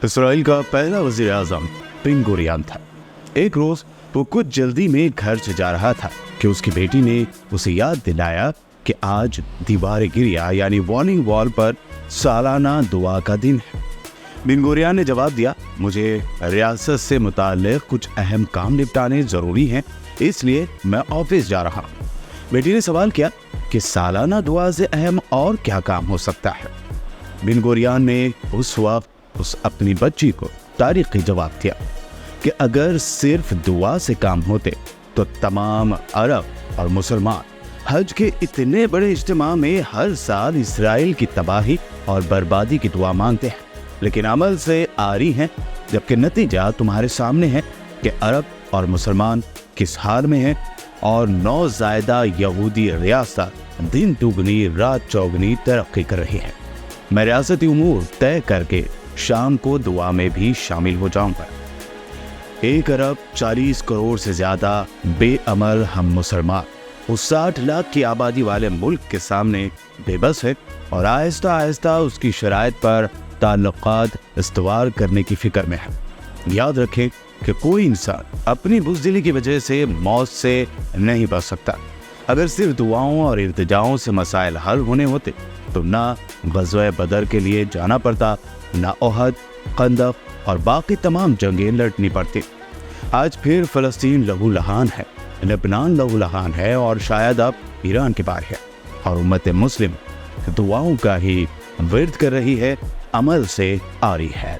Israel का पहला वज़ीर आज़म बेन गुरियन था। एक रोज वो कुछ जल्दी में घर से जा रहा था कि उसकी बेटी ने उसे याद दिलाया कि आज दीवार गिरिया यानी वार्निंग वॉल पर सालाना दुआ का दिन है। बेन गुरियन ने जवाब दिया, मुझे रियासत से मुताल्लिक़ कुछ अहम काम निपटाने ज़रूरी हैं, इसलिए मैं ऑफिस जा रहा हूँ। बेटी ने सवाल किया कि सालाना दुआ से अहम और क्या काम हो सकता है। बेन गुरियन ने उस वक्त उस अपनी बच्ची को तारीख़ी जवाब दिया कि अगर सिर्फ दुआ से काम होते तो तमाम अरब और मुसलमान हज के इतने बड़े इज्तिमा में हर साल इसराइल की तबाही और बर्बादी की दुआ मांगते हैं, लेकिन अमल से आरी हैं, जबकि नतीजा तुम्हारे सामने है कि अरब और मुसलमान किस हाल में हैं और नौज़ायदा यहूदी रियासत दिन दुगनी रात चौगनी तरक्की कर रही है। मैं रियासती उमूर तय करके शाम को दुआ में भी शामिल हो जाऊंगा। 1 अरब 40 करोड़ से ज्यादा बेअमल हम मुसलमान उस 60 लाख की आबादी वाले मुल्क के सामने बेबस है और आहिस्ता आहिस्ता उसकी शराइत पर ताल्लुकात इस्तवार करने की फिक्र में है। याद रखें कि कोई इंसान अपनी बुज़दिली की वजह से मौत से नहीं बच सकता। अगर सिर्फ दुआओं और इल्तिजाओं से मसाइल हल होने होते तो ना ग़ज़वा बदर के लिए जाना पड़ता, ना ओहद, खंदक और बाकी तमाम जंगें लड़नी पड़ती। आज फिर फ़लस्तीन लहूलुहान है, लेबनान लहूलुहान है और शायद अब ईरान के पार है, और उम्मत मुस्लिम दुआओं का ही विर्द कर रही है, अमल से आरी है।